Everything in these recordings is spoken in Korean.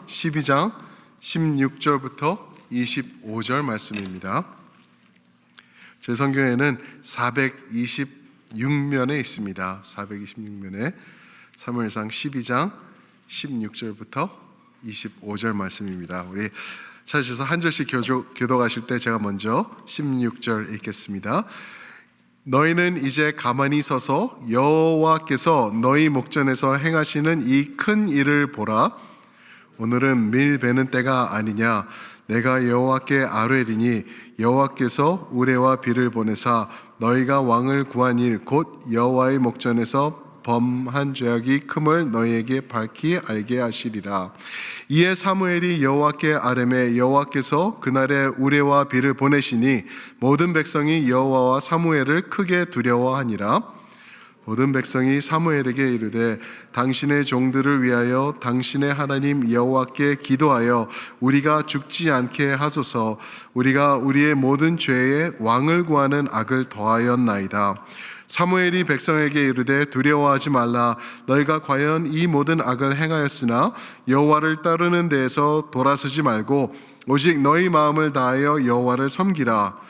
12장 16절부터 25절 말씀입니다. 제 성경에는 426면에 있습니다. 426면에 사무엘상 12장 16절부터 25절 말씀입니다. 우리 찾으셔서 한 절씩 교독하실 때 제가 먼저 16절 읽겠습니다. 너희는 이제 가만히 서서 여호와께서 너희 목전에서 행하시는 이 큰 일을 보라. 오늘은 밀 베는 때가 아니냐. 내가 여호와께 아뢰리니 여호와께서 우레와 비를 보내사 너희가 왕을 구한 일 곧 여호와의 목전에서 범한 죄악이 큼을 너희에게 밝히 알게 하시리라. 이에 사무엘이 여호와께 아뢰매 여호와께서 그날에 우레와 비를 보내시니 모든 백성이 여호와와 사무엘을 크게 두려워하니라. 모든 백성이 사무엘에게 이르되 당신의 종들을 위하여 당신의 하나님 여호와께 기도하여 우리가 죽지 않게 하소서. 우리가 우리의 모든 죄에 왕을 구하는 악을 더하였나이다. 사무엘이 백성에게 이르되 두려워하지 말라. 너희가 과연 이 모든 악을 행하였으나 여호와를 따르는 데에서 돌아서지 말고 오직 너희 마음을 다하여 여호와를 섬기라.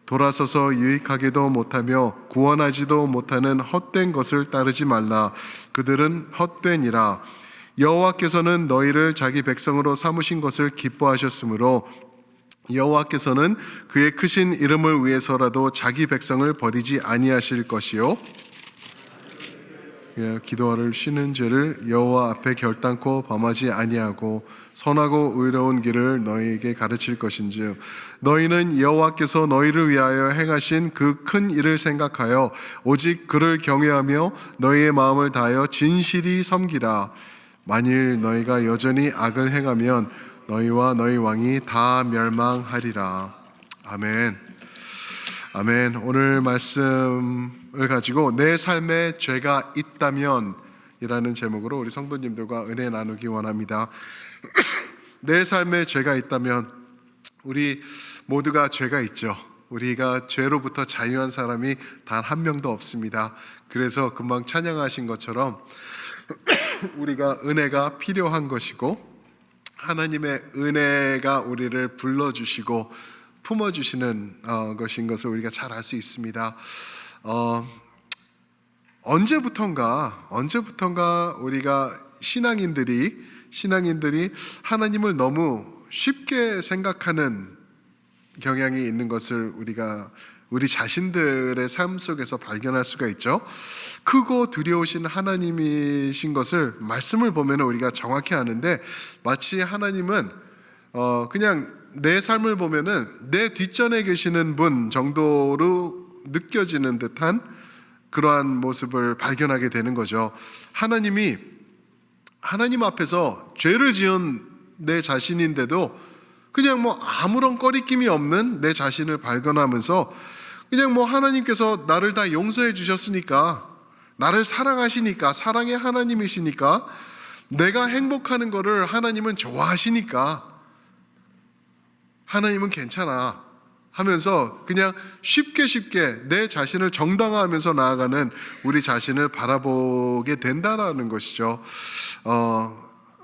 돌아서서 유익하게도 못하며 구원하지도 못하는 헛된 것을 따르지 말라. 그들은 헛되니라. 여호와께서는 너희를 자기 백성으로 삼으신 것을 기뻐하셨으므로 여호와께서는 그의 크신 이름을 위해서라도 자기 백성을 버리지 아니하실 것이요 기도하를 쉬는 죄를 여호와 앞에 결단코 범하지 아니하고 선하고 의로운 길을 너희에게 가르칠 것인즉 너희는 여호와께서 너희를 위하여 행하신 그 큰 일을 생각하여 오직 그를 경외하며 너희의 마음을 다하여 진실이 섬기라. 만일 너희가 여전히 악을 행하면 너희와 너희 왕이 다 멸망하리라. 아멘. 아멘. 오늘 말씀을 가지고 내 삶에 죄가 있다면 이라는 제목으로 우리 성도님들과 은혜 나누기 원합니다. 내 삶에 죄가 있다면 우리 모두가 죄가 있죠. 우리가 죄로부터 자유한 사람이 단 한 명도 없습니다. 그래서 금방 찬양하신 것처럼 우리가 은혜가 필요한 것이고 하나님의 은혜가 우리를 불러주시고 품어주시는 것인 것을 우리가 잘 알 수 있습니다. 언제부턴가 우리가 신앙인들이 하나님을 너무 쉽게 생각하는 경향이 있는 것을 우리 자신들의 삶 속에서 발견할 수가 있죠. 크고 두려우신 하나님이신 것을 말씀을 보면 우리가 정확히 아는데 마치 하나님은 그냥 내 삶을 보면은 내 뒷전에 계시는 분 정도로 느껴지는 듯한 그러한 모습을 발견하게 되는 거죠. 하나님 앞에서 죄를 지은 내 자신인데도 그냥 아무런 꺼리낌이 없는 내 자신을 발견하면서 그냥 하나님께서 나를 다 용서해 주셨으니까, 나를 사랑하시니까, 사랑의 하나님이시니까, 내가 행복하는 거를 하나님은 좋아하시니까 하나님은 괜찮아 하면서 그냥 쉽게 내 자신을 정당화하면서 나아가는 우리 자신을 바라보게 된다라는 것이죠.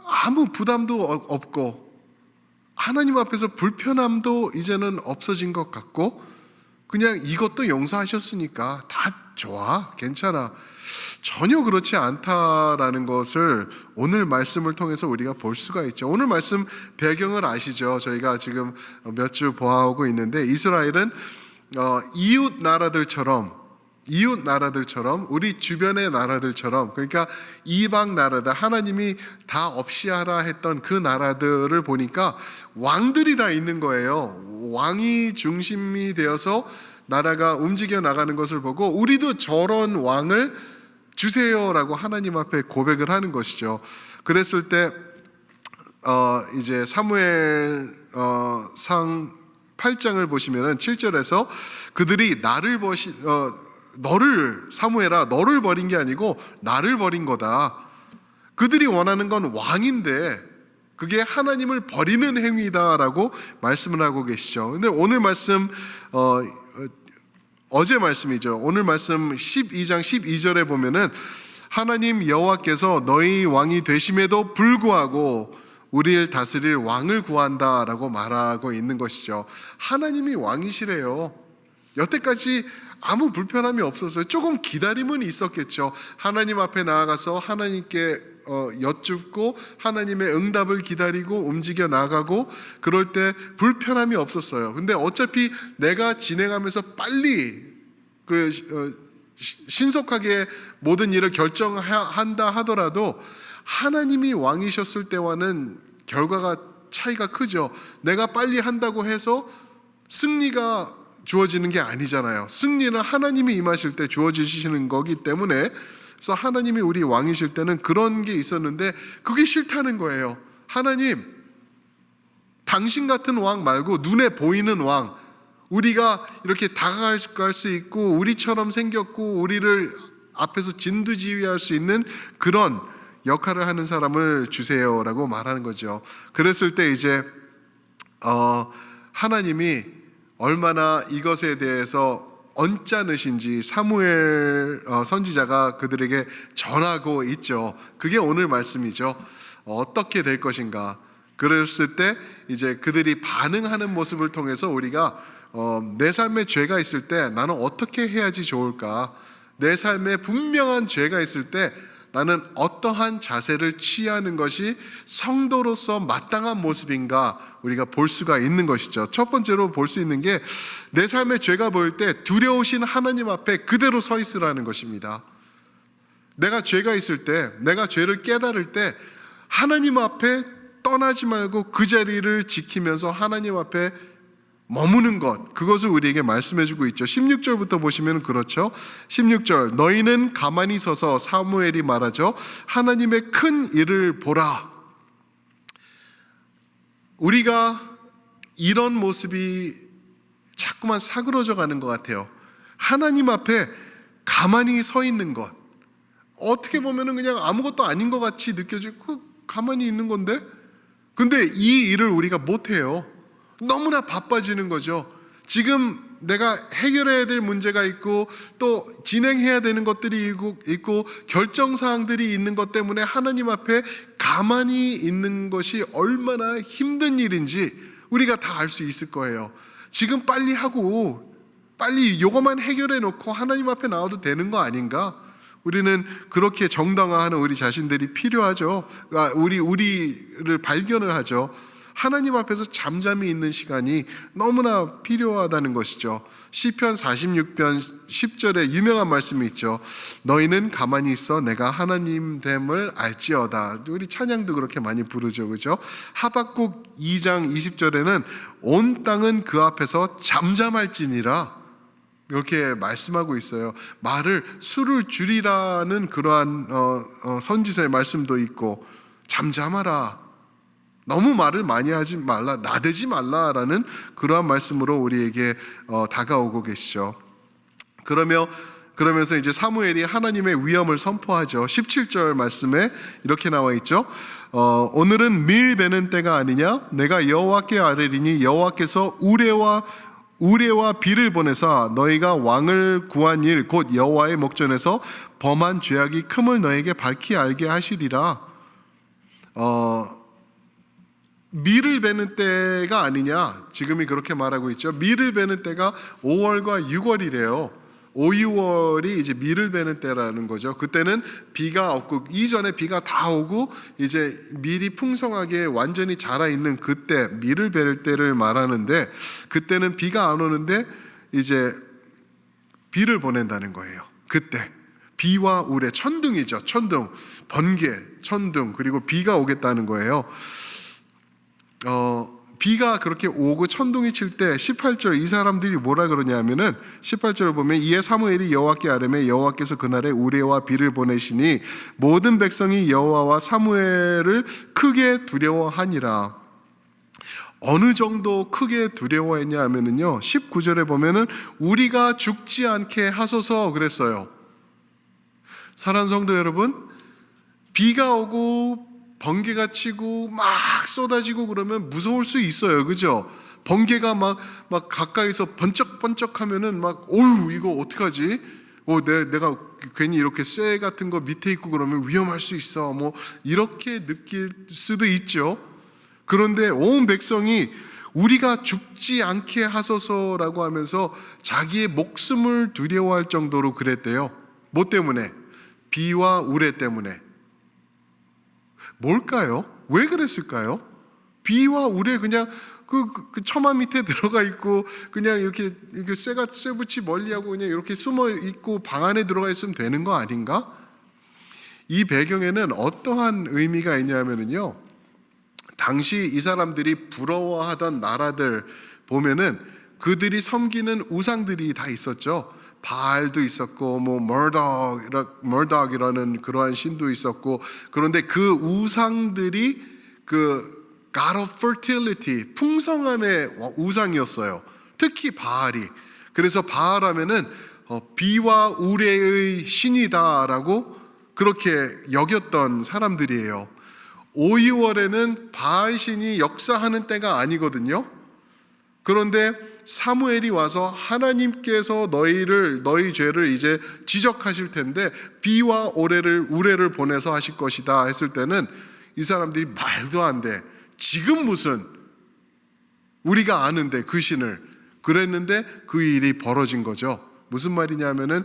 아무 부담도 없고 하나님 앞에서 불편함도 이제는 없어진 것 같고 그냥 이것도 용서하셨으니까 다 좋아, 괜찮아. 전혀 그렇지 않다라는 것을 오늘 말씀을 통해서 우리가 볼 수가 있죠. 오늘 말씀 배경을 아시죠? 저희가 지금 몇 주 보아오고 있는데 이스라엘은 이웃 나라들처럼 우리 주변의 나라들처럼 그러니까 이방 나라다 하나님이 다 없이 하라 했던 그 나라들을 보니까 왕들이 다 있는 거예요. 왕이 중심이 되어서 나라가 움직여 나가는 것을 보고 우리도 저런 왕을 주세요라고 하나님 앞에 고백을 하는 것이죠. 그랬을 때 이제 사무엘 상 8장을 보시면은 7절에서 그들이 너를 사무엘아 너를 버린 게 아니고 나를 버린 거다. 그들이 원하는 건 왕인데 그게 하나님을 버리는 행위다라고 말씀을 하고 계시죠. 근데 오늘 말씀 어제 말씀이죠. 오늘 말씀 12장 12절에 보면은 하나님 여호와께서 너희 왕이 되심에도 불구하고 우리를 다스릴 왕을 구한다라고 말하고 있는 것이죠. 하나님이 왕이시래요. 여태까지 아무 불편함이 없었어요. 조금 기다림은 있었겠죠. 하나님 앞에 나아가서 하나님께 여쭙고 하나님의 응답을 기다리고 움직여 나가고 그럴 때 불편함이 없었어요. 근데 어차피 내가 진행하면서 빨리 신속하게 모든 일을 결정한다 하더라도 하나님이 왕이셨을 때와는 결과가 차이가 크죠. 내가 빨리 한다고 해서 승리가 주어지는 게 아니잖아요. 승리는 하나님이 임하실 때 주어지시는 거기 때문에, 그래서 하나님이 우리 왕이실 때는 그런 게 있었는데 그게 싫다는 거예요. 하나님, 당신 같은 왕 말고 눈에 보이는 왕, 우리가 이렇게 다가갈 수 있고 우리처럼 생겼고 우리를 앞에서 진두지휘할 수 있는 그런 역할을 하는 사람을 주세요라고 말하는 거죠. 그랬을 때 이제 하나님이 얼마나 이것에 대해서 언짢으신지 사무엘 선지자가 그들에게 전하고 있죠. 그게 오늘 말씀이죠. 어떻게 될 것인가. 그랬을 때 이제 그들이 반응하는 모습을 통해서 우리가 내 삶에 죄가 있을 때 나는 어떻게 해야지 좋을까? 내 삶에 분명한 죄가 있을 때 나는 어떠한 자세를 취하는 것이 성도로서 마땅한 모습인가 우리가 볼 수가 있는 것이죠. 첫 번째로 볼 수 있는 게 내 삶에 죄가 보일 때 두려우신 하나님 앞에 그대로 서 있으라는 것입니다. 내가 죄가 있을 때, 내가 죄를 깨달을 때 하나님 앞에 떠나지 말고 그 자리를 지키면서 하나님 앞에 머무는 것, 그것을 우리에게 말씀해주고 있죠. 16절부터 보시면 그렇죠. 16절, 너희는 가만히 서서, 사무엘이 말하죠, 하나님의 큰 일을 보라. 우리가 이런 모습이 자꾸만 사그러져 가는 것 같아요. 하나님 앞에 가만히 서 있는 것, 어떻게 보면 그냥 아무것도 아닌 것 같이 느껴지고 가만히 있는 건데, 근데 이 일을 우리가 못해요. 너무나 바빠지는 거죠. 지금 내가 해결해야 될 문제가 있고 또 진행해야 되는 것들이 있고 결정사항들이 있는 것 때문에 하나님 앞에 가만히 있는 것이 얼마나 힘든 일인지 우리가 다 알 수 있을 거예요. 지금 빨리 하고 빨리 요것만 해결해 놓고 하나님 앞에 나와도 되는 거 아닌가? 우리는 그렇게 정당화하는 우리 자신들이 필요하죠. 우리를 발견을 하죠. 하나님 앞에서 잠잠히 있는 시간이 너무나 필요하다는 것이죠. 시편 46편 10절에 유명한 말씀이 있죠. 너희는 가만히 있어 내가 하나님 됨을 알지어다. 우리 찬양도 그렇게 많이 부르죠, 그죠? 하박국 2장 20절에는 온 땅은 그 앞에서 잠잠할지니라 이렇게 말씀하고 있어요. 말을 수를 줄이라는 그러한 선지서의 말씀도 있고, 잠잠하라, 너무 말을 많이 하지 말라, 나대지 말라라는 그러한 말씀으로 우리에게 다가오고 계시죠. 그러면서 이제 사무엘이 하나님의 위엄을 선포하죠. 17절 말씀에 이렇게 나와 있죠. 오늘은 밀 베는 때가 아니냐? 내가 여호와께 아뢰리니 여호와께서 우레와 비를 보내사 너희가 왕을 구한 일 곧 여호와의 목전에서 범한 죄악이 큼을 너에게 밝히 알게 하시리라. 밀을 베는 때가 아니냐, 지금이 그렇게 말하고 있죠. 밀을 베는 때가 5월과 6월이래요. 5, 6월이 이제 밀을 베는 때라는 거죠. 그때는 비가 없고 이전에 비가 다 오고 이제 밀이 풍성하게 완전히 자라 있는 그때, 밀을 베를 때를 말하는데, 그때는 비가 안 오는데 이제 비를 보낸다는 거예요. 그때 비와 우레, 천둥이죠. 천둥, 번개, 천둥, 그리고 비가 오겠다는 거예요. 비가 그렇게 오고 천둥이 칠 때 18절 이 사람들이 뭐라 그러냐면은 18절을 보면 이에 사무엘이 여호와께 아뢰매 여호와께서 그날에 우레와 비를 보내시니 모든 백성이 여호와와 사무엘을 크게 두려워하니라. 어느 정도 크게 두려워했냐 하면은요, 19절에 보면은 우리가 죽지 않게 하소서 그랬어요. 사랑하는 성도 여러분, 비가 오고 번개가 치고 막 쏟아지고 그러면 무서울 수 있어요, 그죠? 번개가 막 가까이서 번쩍번쩍 하면은 막 어휴 이거 어떡하지? 내가 괜히 이렇게 쇠 같은 거 밑에 있고 그러면 위험할 수 있어, 뭐 이렇게 느낄 수도 있죠. 그런데 온 백성이 우리가 죽지 않게 하소서라고 하면서 자기의 목숨을 두려워할 정도로 그랬대요. 뭐 때문에? 비와 우레 때문에. 뭘까요? 왜 그랬을까요? 비와 우레 그냥 그 처마 밑에 들어가 있고 그냥 이렇게 쇠붙이 멀리하고 그냥 이렇게 숨어 있고 방 안에 들어가 있으면 되는 거 아닌가? 이 배경에는 어떠한 의미가 있냐면요, 당시 이 사람들이 부러워하던 나라들 보면은 그들이 섬기는 우상들이 다 있었죠. 바알도 있었고 뭐 머덕이라는 그러한 신도 있었고, 그런데 그 우상들이 그 God of fertility, 풍성함의 우상이었어요. 특히 바알이. 그래서 바알 하면은 비와 우레의 신이다라고 그렇게 여겼던 사람들이에요. 5, 6월에는 바알 신이 역사하는 때가 아니거든요. 그런데 사무엘이 와서 하나님께서 너희 죄를 이제 지적하실 텐데 비와 우레를 보내서 하실 것이다 했을 때는 이 사람들이 말도 안 돼. 지금 무슨, 우리가 아는데 그 신을, 그랬는데 그 일이 벌어진 거죠. 무슨 말이냐면은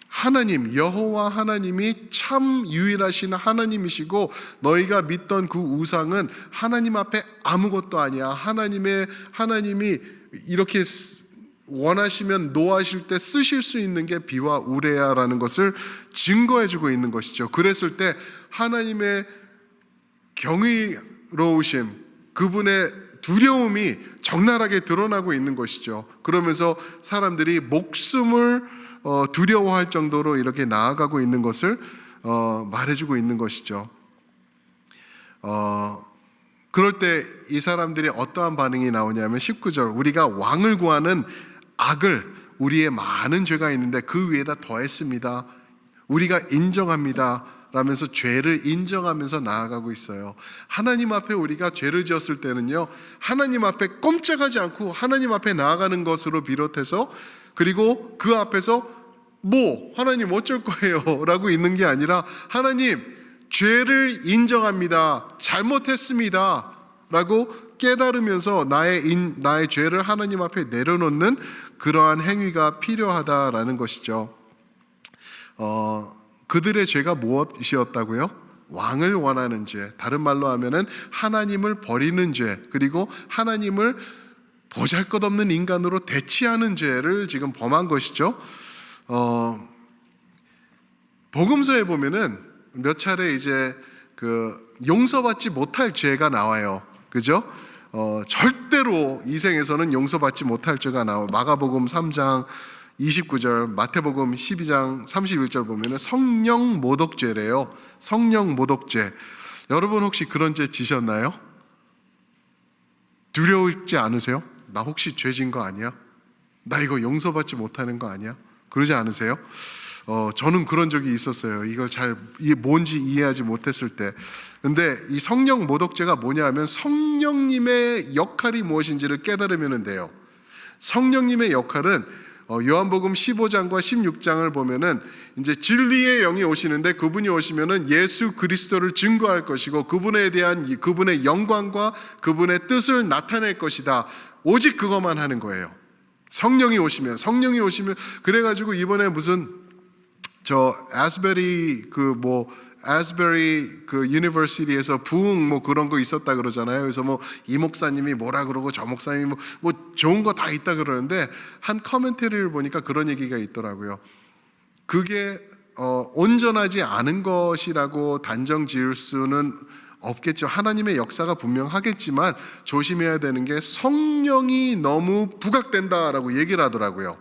하나님, 여호와 하나님이 참 유일하신 하나님이시고 너희가 믿던 그 우상은 하나님 앞에 아무것도 아니야. 하나님이 이렇게 원하시면 노하실 때 쓰실 수 있는 게 비와 우레야라는 것을 증거해주고 있는 것이죠. 그랬을 때 하나님의 경이로우심, 그분의 두려움이 적나라하게 드러나고 있는 것이죠. 그러면서 사람들이 목숨을 두려워할 정도로 이렇게 나아가고 있는 것을 말해주고 있는 것이죠. 그럴 때 이 사람들이 어떠한 반응이 나오냐면 19절, 우리가 왕을 구하는 악을, 우리의 많은 죄가 있는데 그 위에다 더했습니다. 우리가 인정합니다 라면서 죄를 인정하면서 나아가고 있어요. 하나님 앞에 우리가 죄를 지었을 때는요, 하나님 앞에 꼼짝하지 않고 하나님 앞에 나아가는 것으로 비롯해서, 그리고 그 앞에서 하나님 어쩔 거예요 라고 있는 게 아니라, 하나님 죄를 인정합니다, 잘못했습니다 라고 깨달으면서 나의 죄를 하나님 앞에 내려놓는 그러한 행위가 필요하다라는 것이죠. 그들의 죄가 무엇이었다고요? 왕을 원하는 죄, 다른 말로 하면은 하나님을 버리는 죄, 그리고 하나님을 보잘것없는 인간으로 대치하는 죄를 지금 범한 것이죠. 복음서에 보면은 몇 차례 이제 그 용서받지 못할 죄가 나와요. 그죠? 절대로 이 생에서는 용서받지 못할 죄가 나와요. 마가복음 3장 29절, 마태복음 12장 31절 보면은 성령 모독죄래요. 성령 모독죄. 여러분 혹시 그런 죄 지셨나요? 두려우지 않으세요? 나 혹시 죄진 거 아니야? 나 이거 용서받지 못하는 거 아니야? 그러지 않으세요? 저는 그런 적이 있었어요. 이걸 이게 뭔지 이해하지 못했을 때. 근데 이 성령 모독죄가 뭐냐 하면 성령님의 역할이 무엇인지를 깨달으면 돼요. 성령님의 역할은 요한복음 15장과 16장을 보면은 이제 진리의 영이 오시는데, 그분이 오시면은 예수 그리스도를 증거할 것이고 그분에 대한 그분의 영광과 그분의 뜻을 나타낼 것이다. 오직 그것만 하는 거예요. 성령이 오시면 그래가지고 이번에 무슨 아스베리 그 유니버시티에서 부흥 그런 거 있었다 그러잖아요. 그래서 이 목사님이 뭐라 그러고 저 목사님이 뭐 좋은 거 다 있다 그러는데, 한 커멘터리를 보니까 그런 얘기가 있더라고요. 그게 온전하지 않은 것이라고 단정 지을 수는 없겠죠. 하나님의 역사가 분명하겠지만 조심해야 되는 게 성령이 너무 부각된다라고 얘기를 하더라고요.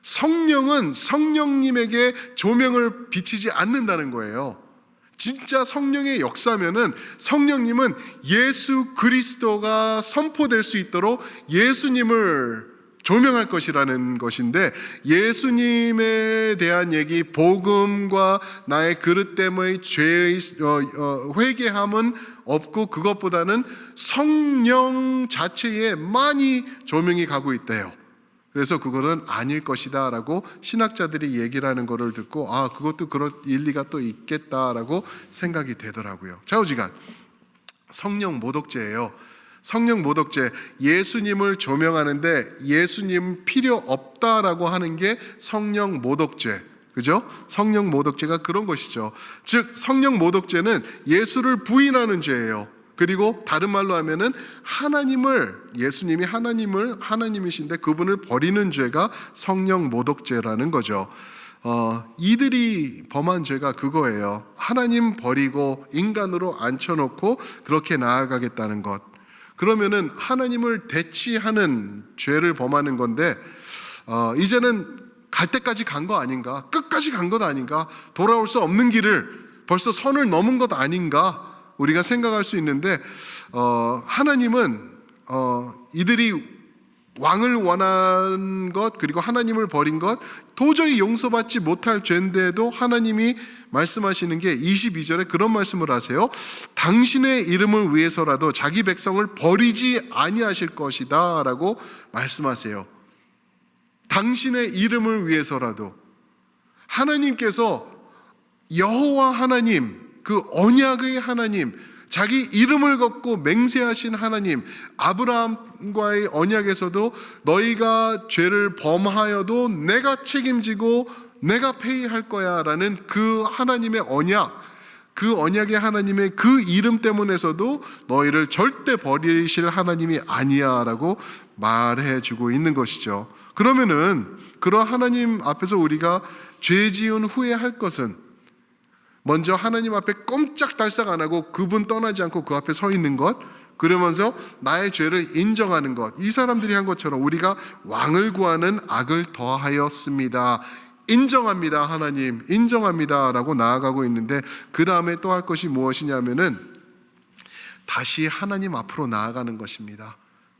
성령은 성령님에게 조명을 비치지 않는다는 거예요. 진짜 성령의 역사면은 성령님은 예수 그리스도가 선포될 수 있도록 예수님을 조명할 것이라는 것인데, 예수님에 대한 얘기, 복음과 나의 그릇 때문에 죄의 회개함은 없고, 그것보다는 성령 자체에 많이 조명이 가고 있대요. 그래서 그거는 아닐 것이다 라고 신학자들이 얘기를 하는 거를 듣고, 그것도 그런 일리가 또 있겠다라고 생각이 되더라고요. 좌우지간 성령 모독죄예요. 성령 모독죄, 예수님을 조명하는데 예수님 필요 없다라고 하는 게 성령 모독죄. 그죠? 성령 모독죄가 그런 것이죠. 즉 성령 모독죄는 예수를 부인하는 죄예요. 그리고 다른 말로 하면은 예수님이 하나님이신데 그분을 버리는 죄가 성령 모독죄라는 거죠. 이들이 범한 죄가 그거예요. 하나님 버리고 인간으로 앉혀놓고 그렇게 나아가겠다는 것. 그러면은 하나님을 대치하는 죄를 범하는 건데 이제는 갈 때까지 간 거 아닌가? 끝까지 간 것 아닌가? 돌아올 수 없는 길을 벌써 선을 넘은 것 아닌가? 우리가 생각할 수 있는데 하나님은 이들이 왕을 원한 것 그리고 하나님을 버린 것 도저히 용서받지 못할 죄인데도 하나님이 말씀하시는 게 22절에 그런 말씀을 하세요. 당신의 이름을 위해서라도 자기 백성을 버리지 아니하실 것이다 라고 말씀하세요. 당신의 이름을 위해서라도. 하나님께서 여호와 하나님, 그 언약의 하나님, 자기 이름을 걷고 맹세하신 하나님, 아브라함과의 언약에서도 너희가 죄를 범하여도 내가 책임지고 내가 페이할 거야 라는 그 하나님의 언약, 그 언약의 하나님의 그 이름 때문에서도 너희를 절대 버리실 하나님이 아니야 라고 말해주고 있는 것이죠. 그러면은 그런 하나님 앞에서 우리가 죄 지은 후에 할 것은 먼저 하나님 앞에 꼼짝달싹 안 하고 그분 떠나지 않고 그 앞에 서 있는 것, 그러면서 나의 죄를 인정하는 것. 이 사람들이 한 것처럼 우리가 왕을 구하는 악을 더하였습니다. 인정합니다. 하나님 인정합니다 라고 나아가고 있는데 그 다음에 또 할 것이 무엇이냐면은 다시 하나님 앞으로 나아가는 것입니다.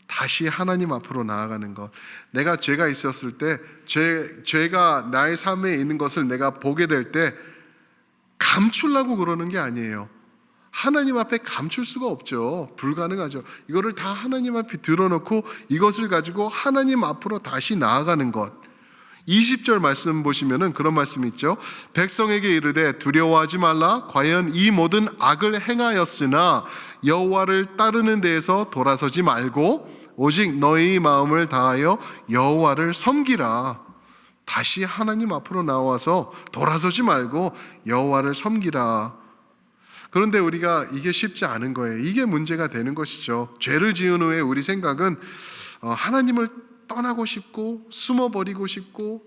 다시 하나님 앞으로 나아가는 것. 내가 죄가 있었을 때 죄가 나의 삶에 있는 것을 내가 보게 될 때 감추려고 그러는 게 아니에요. 하나님 앞에 감출 수가 없죠. 불가능하죠. 이거를 다 하나님 앞에 드러놓고 이것을 가지고 하나님 앞으로 다시 나아가는 것. 20절 말씀 보시면은 그런 말씀이 있죠. 백성에게 이르되 두려워하지 말라. 과연 이 모든 악을 행하였으나 여호와를 따르는 데에서 돌아서지 말고 오직 너희 마음을 다하여 여호와를 섬기라. 다시 하나님 앞으로 나와서 돌아서지 말고 여호와를 섬기라. 그런데 우리가 이게 쉽지 않은 거예요. 이게 문제가 되는 것이죠. 죄를 지은 후에 우리 생각은 하나님을 떠나고 싶고 숨어버리고 싶고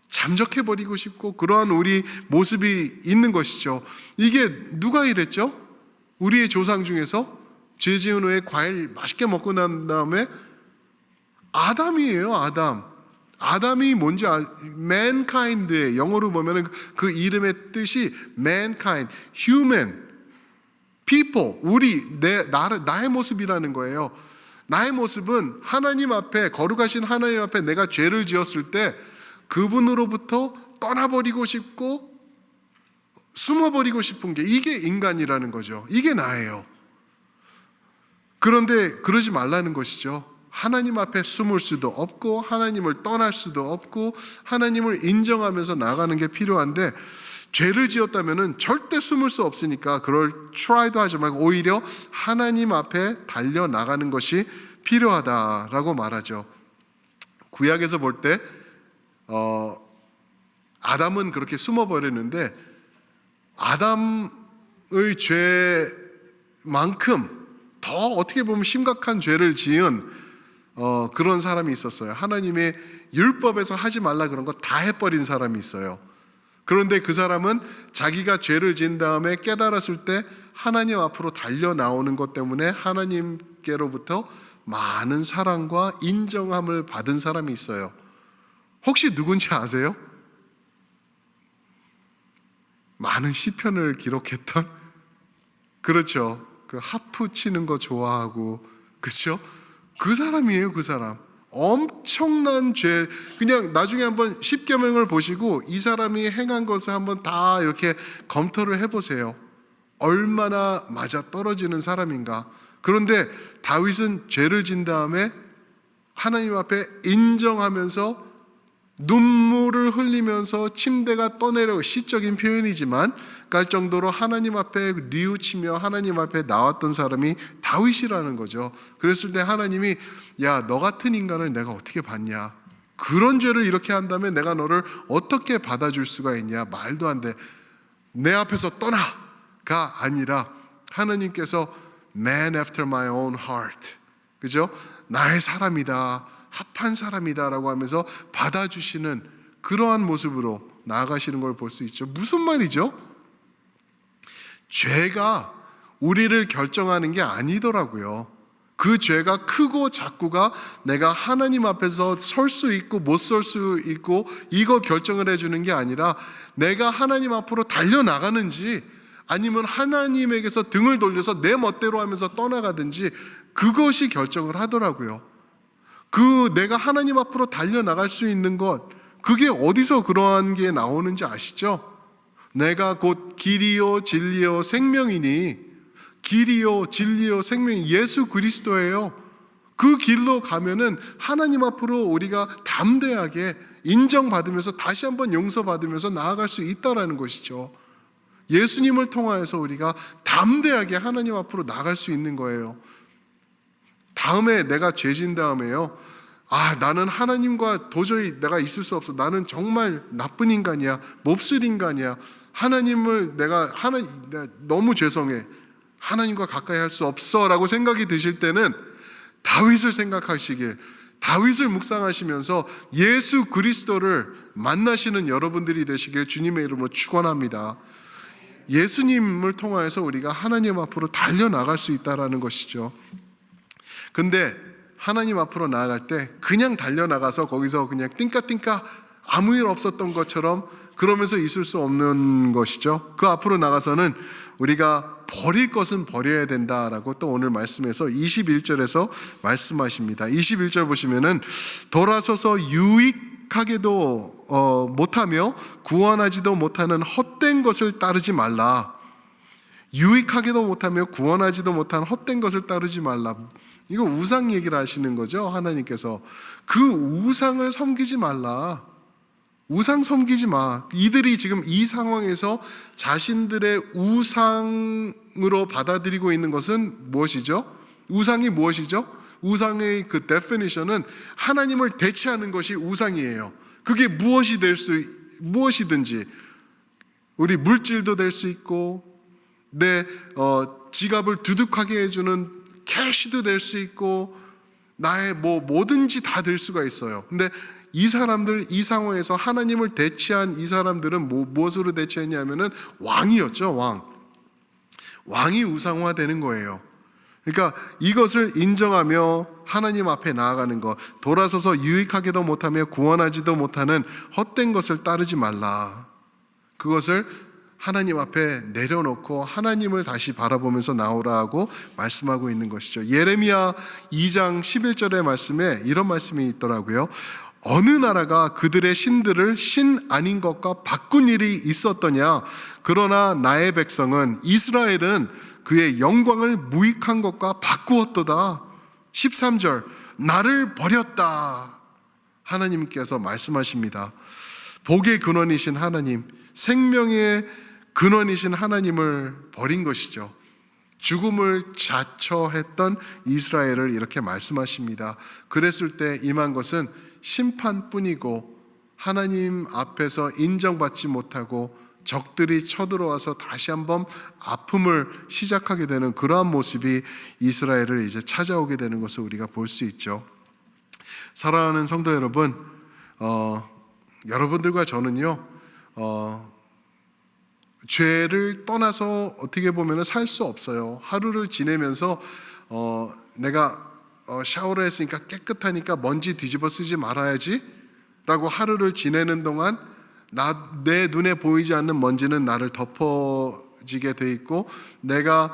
잠적해버리고 싶고 그러한 우리 모습이 있는 것이죠. 이게 누가 이랬죠? 우리의 조상 중에서 죄 지은 후에 과일 맛있게 먹고 난 다음에 아담이에요. 아담이 뭔지 mankind의 영어로 보면은 그 이름의 뜻이 mankind, human, people, 나의 모습이라는 거예요. 나의 모습은 하나님 앞에, 거룩하신 하나님 앞에 내가 죄를 지었을 때 그분으로부터 떠나버리고 싶고 숨어버리고 싶은 게 이게 인간이라는 거죠. 이게 나예요. 그런데 그러지 말라는 것이죠. 하나님 앞에 숨을 수도 없고 하나님을 떠날 수도 없고 하나님을 인정하면서 나가는 게 필요한데 죄를 지었다면 절대 숨을 수 없으니까 그걸 try도 하지 말고 오히려 하나님 앞에 달려나가는 것이 필요하다라고 말하죠. 구약에서 볼 때 아담은 그렇게 숨어버렸는데 아담의 죄만큼 더 어떻게 보면 심각한 죄를 지은 그런 사람이 있었어요. 하나님의 율법에서 하지 말라 그런 거 다 해버린 사람이 있어요. 그런데 그 사람은 자기가 죄를 지은 다음에 깨달았을 때 하나님 앞으로 달려 나오는 것 때문에 하나님께로부터 많은 사랑과 인정함을 받은 사람이 있어요. 혹시 누군지 아세요? 많은 시편을 기록했던, 그렇죠, 그 하프 치는 거 좋아하고, 그렇죠, 그 사람이에요. 그 사람 엄청난 죄, 그냥 나중에 한번 십계명을 보시고 이 사람이 행한 것을 한번 다 이렇게 검토를 해보세요. 얼마나 맞아 떨어지는 사람인가. 그런데 다윗은 죄를 진 다음에 하나님 앞에 인정하면서 눈물을 흘리면서 침대가 떠내려, 시적인 표현이지만 깔 정도로 하나님 앞에 뉘우치며 하나님 앞에 나왔던 사람이 다윗이라는 거죠. 그랬을 때 하나님이 야, 너 같은 인간을 내가 어떻게 봤냐, 그런 죄를 이렇게 한다면 내가 너를 어떻게 받아줄 수가 있냐, 말도 안 돼, 내 앞에서 떠나가 아니라 하나님께서 Man after my own heart, 그죠? 나의 사람이다, 합한 사람이다 라고 하면서 받아주시는 그러한 모습으로 나아가시는 걸 볼 수 있죠. 무슨 말이죠? 죄가 우리를 결정하는 게 아니더라고요. 그 죄가 크고 작고가 내가 하나님 앞에서 설 수 있고 못 설 수 있고 이거 결정을 해주는 게 아니라 내가 하나님 앞으로 달려나가는지 아니면 하나님에게서 등을 돌려서 내 멋대로 하면서 떠나가든지 그것이 결정을 하더라고요. 그 내가 하나님 앞으로 달려나갈 수 있는 것, 그게 어디서 그러한 게 나오는지 아시죠? 내가 곧 길이요 진리요 생명이니, 길이요 진리요 생명이 예수 그리스도예요. 그 길로 가면은 하나님 앞으로 우리가 담대하게 인정받으면서 다시 한번 용서받으면서 나아갈 수 있다라는 것이죠. 예수님을 통하여서 우리가 담대하게 하나님 앞으로 나갈 수 있는 거예요. 다음에 내가 죄진 다음에요, 나는 하나님과 도저히 내가 있을 수 없어, 나는 정말 나쁜 인간이야, 몹쓸 인간이야, 하나님을 내가 너무 죄송해, 하나님과 가까이 할 수 없어 라고 생각이 드실 때는 다윗을 생각하시길, 다윗을 묵상하시면서 예수 그리스도를 만나시는 여러분들이 되시길 주님의 이름으로 축원합니다. 예수님을 통하여서 우리가 하나님 앞으로 달려나갈 수 있다는 것이죠. 근데 하나님 앞으로 나아갈 때 그냥 달려나가서 거기서 그냥 띵까띵까 아무 일 없었던 것처럼 그러면서 있을 수 없는 것이죠. 그 앞으로 나가서는 우리가 버릴 것은 버려야 된다라고 또 오늘 말씀에서 21절에서 말씀하십니다. 21절 보시면은 돌아서서 유익하게도 못하며 구원하지도 못하는 헛된 것을 따르지 말라. 유익하게도 못하며 구원하지도 못하는 헛된 것을 따르지 말라. 이거 우상 얘기를 하시는 거죠. 하나님께서 그 우상을 섬기지 말라. 우상 섬기지 마. 이들이 지금 이 상황에서 자신들의 우상으로 받아들이고 있는 것은 무엇이죠? 우상이 무엇이죠? 우상의 그 데피니션은 하나님을 대체하는 것이 우상이에요. 그게 무엇이든지 우리 물질도 될 수 있고 내 지갑을 두둑하게 해주는 캐시도 될 수 있고 나의 뭐든지 다 될 수가 있어요. 근데 이 사람들, 이 상황에서 하나님을 대체한 이 사람들은 무엇으로 대체했냐면은 왕이었죠. 왕이 우상화되는 거예요. 그러니까 이것을 인정하며 하나님 앞에 나아가는 것, 돌아서서 유익하게도 못하며 구원하지도 못하는 헛된 것을 따르지 말라. 그것을 하나님 앞에 내려놓고 하나님을 다시 바라보면서 나오라고 말씀하고 있는 것이죠. 예레미야 2장 11절의 말씀에 이런 말씀이 있더라고요. 어느 나라가 그들의 신들을 신 아닌 것과 바꾼 일이 있었더냐? 그러나 나의 백성은, 이스라엘은 그의 영광을 무익한 것과 바꾸었도다. 13절, 나를 버렸다. 하나님께서 말씀하십니다. 복의 근원이신 하나님, 생명의 근원이신 하나님을 버린 것이죠. 죽음을 자처했던 이스라엘을 이렇게 말씀하십니다. 그랬을 때 임한 것은 심판뿐이고 하나님 앞에서 인정받지 못하고 적들이 쳐들어와서 다시 한번 아픔을 시작하게 되는 그러한 모습이 이스라엘을 이제 찾아오게 되는 것을 우리가 볼 수 있죠. 사랑하는 성도 여러분, 여러분들과 저는요, 죄를 떠나서 어떻게 보면 살 수 없어요. 하루를 지내면서 내가 샤워를 했으니까 깨끗하니까 먼지 뒤집어 쓰지 말아야지 라고 하루를 지내는 동안 내 눈에 보이지 않는 먼지는 나를 덮어지게 돼 있고, 내가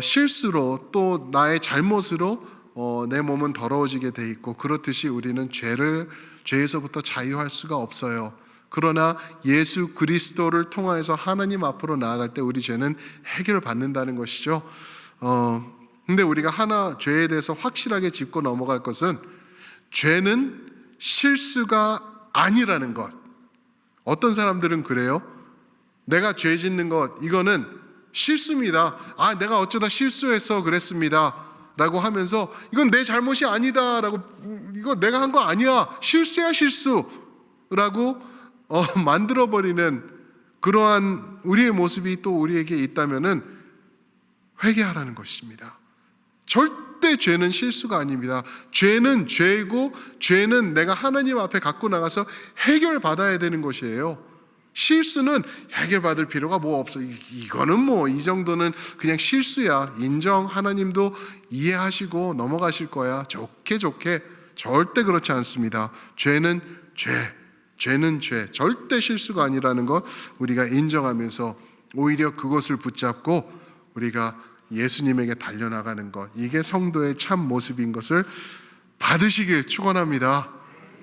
실수로 또 나의 잘못으로 내 몸은 더러워지게 돼 있고, 그렇듯이 우리는 죄에서부터 자유할 수가 없어요. 그러나 예수 그리스도를 통하여서 하나님 앞으로 나아갈 때 우리 죄는 해결받는다는 것이죠. 근데 우리가 죄에 대해서 확실하게 짚고 넘어갈 것은, 죄는 실수가 아니라는 것. 어떤 사람들은 그래요. 내가 죄 짓는 것, 이거는 실수입니다. 내가 어쩌다 실수해서 그랬습니다 라고 하면서 이건 내 잘못이 아니다 라고, 이거 내가 한 거 아니야, 실수야 실수 라고 만들어버리는 그러한 우리의 모습이 또 우리에게 있다면은 회개하라는 것입니다. 절대 죄는 실수가 아닙니다. 죄는 죄고, 죄는 내가 하나님 앞에 갖고 나가서 해결받아야 되는 것이에요. 실수는 해결받을 필요가 뭐 없어. 이거는 뭐 이 정도는 그냥 실수야. 인정. 하나님도 이해하시고 넘어가실 거야. 좋게 절대 그렇지 않습니다. 죄는 죄는 죄, 절대 실수가 아니라는 것 우리가 인정하면서 오히려 그것을 붙잡고 우리가 예수님에게 달려나가는 것, 이게 성도의 참 모습인 것을 받으시길 축원합니다.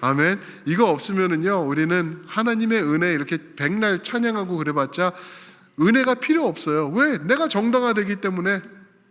아멘. 이거 없으면은요, 우리는 하나님의 은혜 이렇게 백날 찬양하고 그래봤자 은혜가 필요 없어요. 왜? 내가 정당화되기 때문에.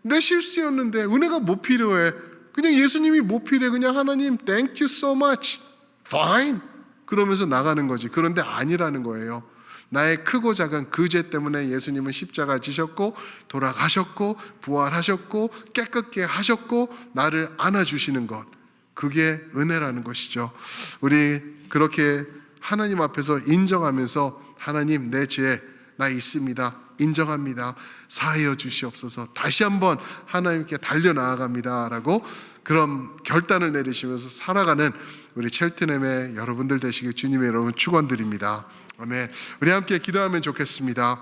내 실수였는데 은혜가 뭐 필요해? 그냥 예수님이 뭐 필요해? 그냥 하나님 thank you so much, fine 그러면서 나가는 거지. 그런데 아니라는 거예요. 나의 크고 작은 그 죄 때문에 예수님은 십자가 지셨고 돌아가셨고 부활하셨고 깨끗게 하셨고 나를 안아주시는 것, 그게 은혜라는 것이죠. 우리 그렇게 하나님 앞에서 인정하면서 하나님, 내 죄 나 있습니다, 인정합니다, 사하여 주시옵소서, 다시 한번 하나님께 달려나아갑니다 라고 그런 결단을 내리시면서 살아가는 우리 첼트넴의 여러분들 되시길 주님의 여러분 축원드립니다. 아멘. 우리 함께 기도하면 좋겠습니다.